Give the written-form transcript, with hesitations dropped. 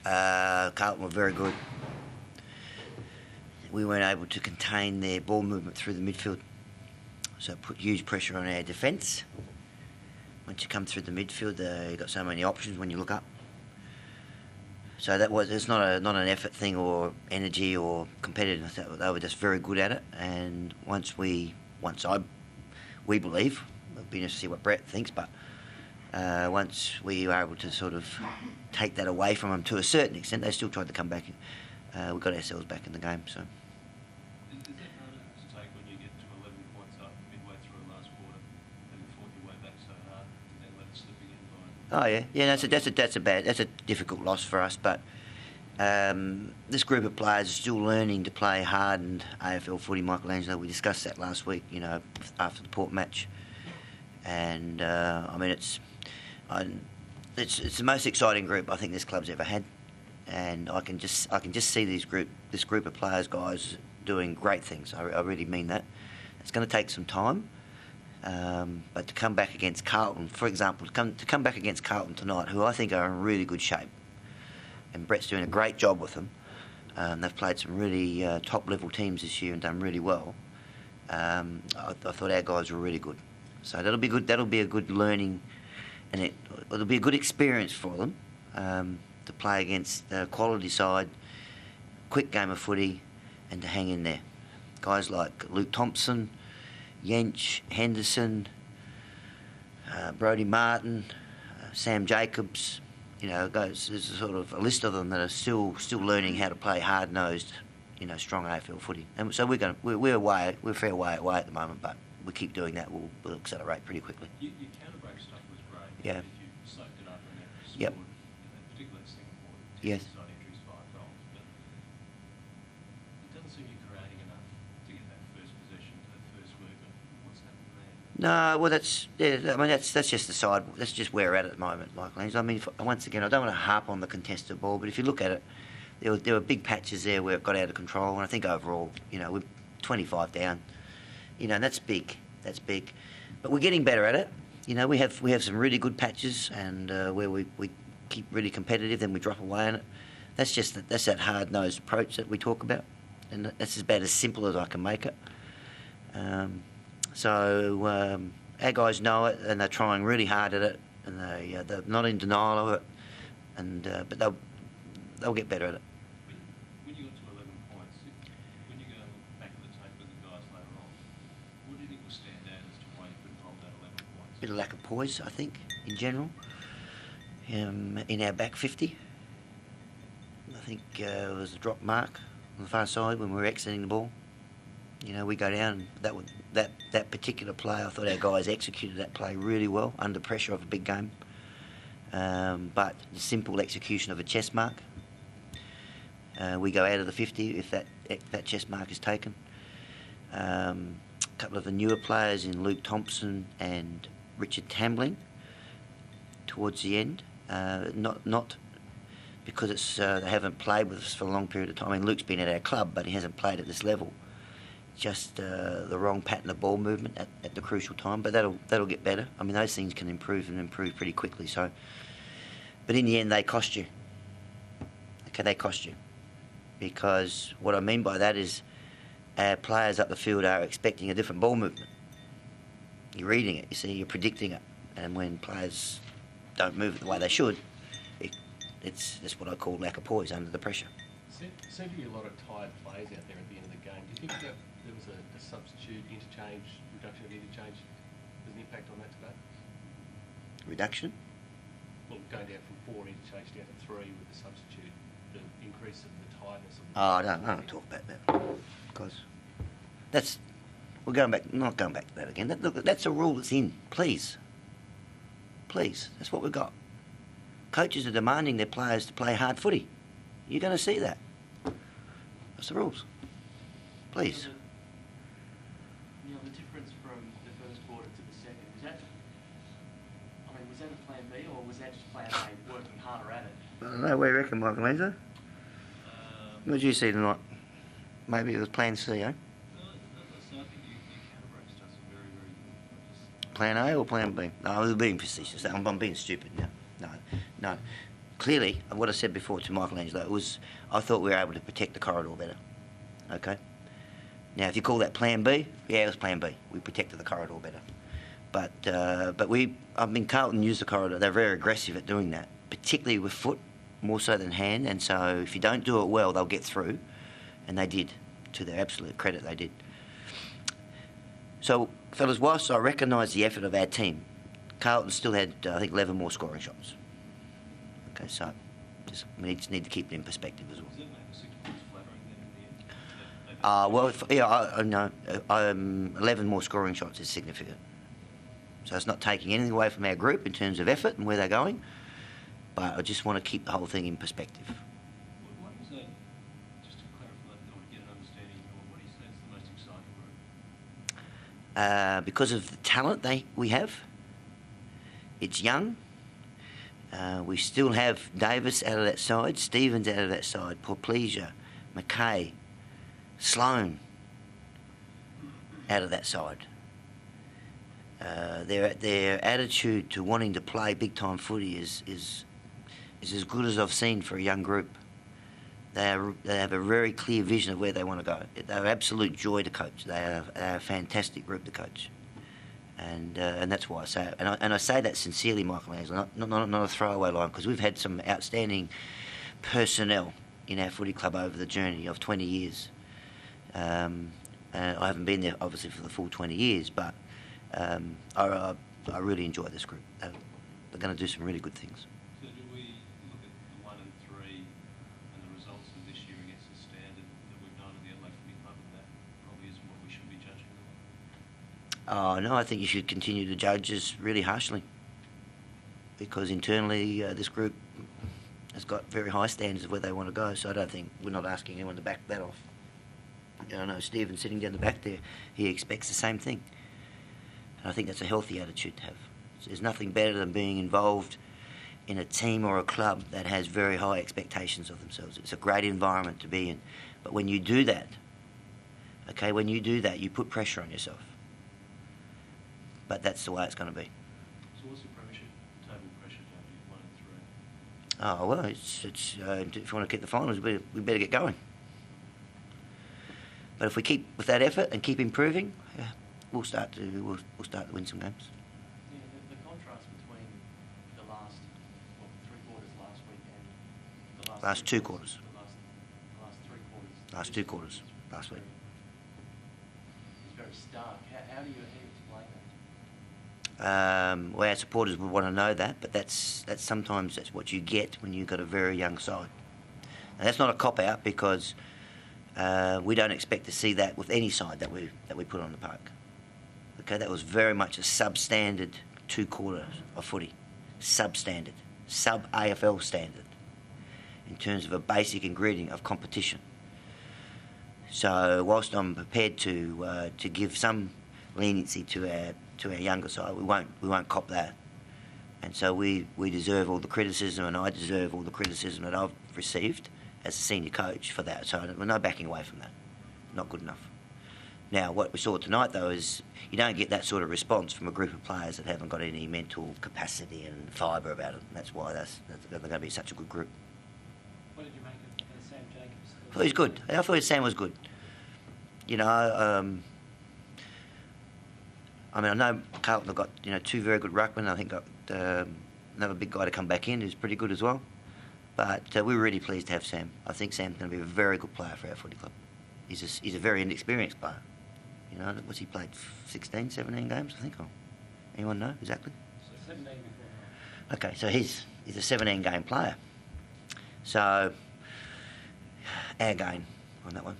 Carlton were very good. We weren't able to contain their ball movement through the midfield, so it put huge pressure on our defence. Once you come through the midfield, you've got so many options when you look up. So it's not an effort thing or energy or competitiveness. They were just very good at it. And we believe, it'll be interesting to see what Brett thinks, but once we were able to sort of take that away from them to a certain extent, they still tried to come back. We got ourselves back in the game. So. Is that harder to take when you get to 11 points up midway through the last quarter and fought your way back so hard and then let it slip again? Oh yeah. That's a difficult loss for us, but this group of players is still learning to play hardened AFL footy. Michelangelo, we discussed that last week, after the Port match, and it's the most exciting group I think this club's ever had, and I can just see this group of players, guys, doing great things. I really mean that. It's going to take some time. But to come back against Carlton, for example, to come back against Carlton tonight, who I think are in really good shape, and Brett's doing a great job with them. They've played some really top-level teams this year and done really well. I thought our guys were really good, so that'll be good. That'll be a good learning, and it'll be a good experience for them to play against a quality side, quick game of footy, and to hang in there. Guys like Luke Thompson, Yench, Henderson, Brodie Martin, Sam Jacobs, there's sort of a list of them that are still learning how to play hard-nosed, strong AFL footy. And so we're a fair way away at the moment, but we keep doing that, we'll accelerate pretty quickly. Your counter-break stuff was great. Yeah. If you soaked it up and then scored, yep. Particularly Singapore, yes. Side entries 5 goals, but it doesn't seem you're creating enough to get that first possession, that first movement. What's happening there? No, well, that's just the side. That's just where we're at the moment, Michael. I mean, once again, I don't want to harp on the contested ball, but if you look at it, there were big patches there where it got out of control, and I think overall, we're 25 down. And that's big. That's big, but we're getting better at it. We have some really good patches, and where we keep really competitive, then we drop away on it. That's that hard-nosed approach that we talk about, and that's about as simple as I can make it. So our guys know it, and they're trying really hard at it, and they're not in denial of it, but they'll get better at it. When you got to 11 points, when you go back at the tape with the guys later on, what do you think will stand out as to why you couldn't hold that 11 points? A bit of lack of poise, I think, in general. In our back 50, I think it was a drop mark on the far side when we were exiting the ball. We go down. That particular play, I thought our guys executed that play really well under pressure of a big game. But the simple execution of a chest mark, we go out of the 50 if that chest mark is taken. A couple of the newer players in Luke Thompson and Richard Tambling towards the end, not because they haven't played with us for a long period of time. I mean, Luke's been at our club, but he hasn't played at this level. Just the wrong pattern of ball movement at the crucial time, but that'll get better. I mean, those things can improve pretty quickly. So, but in the end, they cost you. Okay, they cost you, because what I mean by that is our players up the field are expecting a different ball movement. You're reading it, you're predicting it, and when players don't move it the way they should, that's what I call lack of poise under the pressure. Seem to be a lot of tired players out there at the end of the game. Do you think that there was a substitute, reduction of interchange, has an impact on that today? Reduction? Well, going down from 4 interchange down to 3 with the substitute, the increase of the tiredness of the... I don't talk about that, because we're going back. Not going back to that again. That's a rule that's in. Please, that's what we've got. Coaches are demanding their players to play hard footy. You're going to see that. That's the rules. Please. The difference from the first quarter to the second, was that a plan B, or was that just plan A, working harder at it? I don't know. What do you reckon, Michael Menzer? What did you see tonight? Maybe it was plan C, eh? So I think your counter-break stuff's very, very good. Plan A or plan B? No, I was being facetious. I'm being stupid now. No. clearly, what I said before to Michelangelo was I thought we were able to protect the corridor better. Okay? Now, if you call that Plan B, yeah, it was Plan B. We protected the corridor better. Carlton used the corridor. They're very aggressive at doing that, particularly with foot, more so than hand. And so if you don't do it well, they'll get through. And they did. To their absolute credit, they did. So, fellas, whilst I recognise the effort of our team, Carlton still had, I think, 11 more scoring shots. Okay, so we just need to keep it in perspective as well. Does that make the 6 points flattering then in the end? I know. 11 more scoring shots is significant. So it's not taking anything away from our group in terms of effort and where they're going, but I just want to keep the whole thing in perspective. What is that, just to clarify that or to get an understanding, what do you say is the most exciting group? Because of the talent we have, it's young. We still have Davis out of that side, Stevens out of that side, Porplesia, McKay, Sloan out of that side. Their attitude to wanting to play big time footy is as good as I've seen for a young group. They have a very clear vision of where they want to go. They're absolute joy to coach. They're a fantastic group to coach, and that's why I say it. And I say that sincerely, Michelangelo, not a throwaway line, because we've had some outstanding personnel in our footy club over the journey of 20 years. I haven't been there obviously for the full 20 years, but I really enjoy this group. They're going to do some really good things. So do we look at the 1 and 3 and the results of this year against the standard that we've done at the Adelaide Footy Club, and that probably isn't what we should be judging them on? No, I think you should continue to judge us really harshly, because internally this group has got very high standards of where they want to go, so I don't think we're not asking anyone to back that off. I know Stephen sitting down the back there, he expects the same thing. And I think that's a healthy attitude to have. There's nothing better than being involved in a team or a club that has very high expectations of themselves. It's a great environment to be in. But when you do that, you put pressure on yourself. But that's the way it's going to be. So what's the premiership table pressure down to 1 and 3? Oh, well, if you want to keep the finals, we better get going. But if we keep with that effort and keep improving, we'll start to win some games. Yeah, the contrast between the last 3 quarters last week and the Last 2 quarters. The last 3 quarters. Last 2 quarters last week. It's very stark. How do you explain that? Well, our supporters would want to know that, but that's sometimes what you get when you've got a very young side. And that's not a cop out, because we don't expect to see that with any side that we put on the park. Okay, that was very much a substandard 2 quarters of footy. Substandard. Sub-AFL standard. In terms of a basic ingredient of competition. So whilst I'm prepared to give some leniency to our younger side, we won't cop that. And so we deserve all the criticism, and I deserve all the criticism that I've received as a senior coach for that. So we're no backing away from that. Not good enough. Now, what we saw tonight, though, is you don't get that sort of response from a group of players that haven't got any mental capacity and fibre about it. And that's why they're going to be such a good group. What did you make of Sam Jacobs? I thought he was good. I thought Sam was good. I know Carlton have got 2 very good ruckmen. I think got another big guy to come back in who's pretty good as well. But we were really pleased to have Sam. I think Sam's going to be a very good player for our footy club. He's a very inexperienced player. What's he played? 16, 17 games, I think. Anyone know exactly? 17 before that. Okay, so he's a 17-game player. So our gain on that one.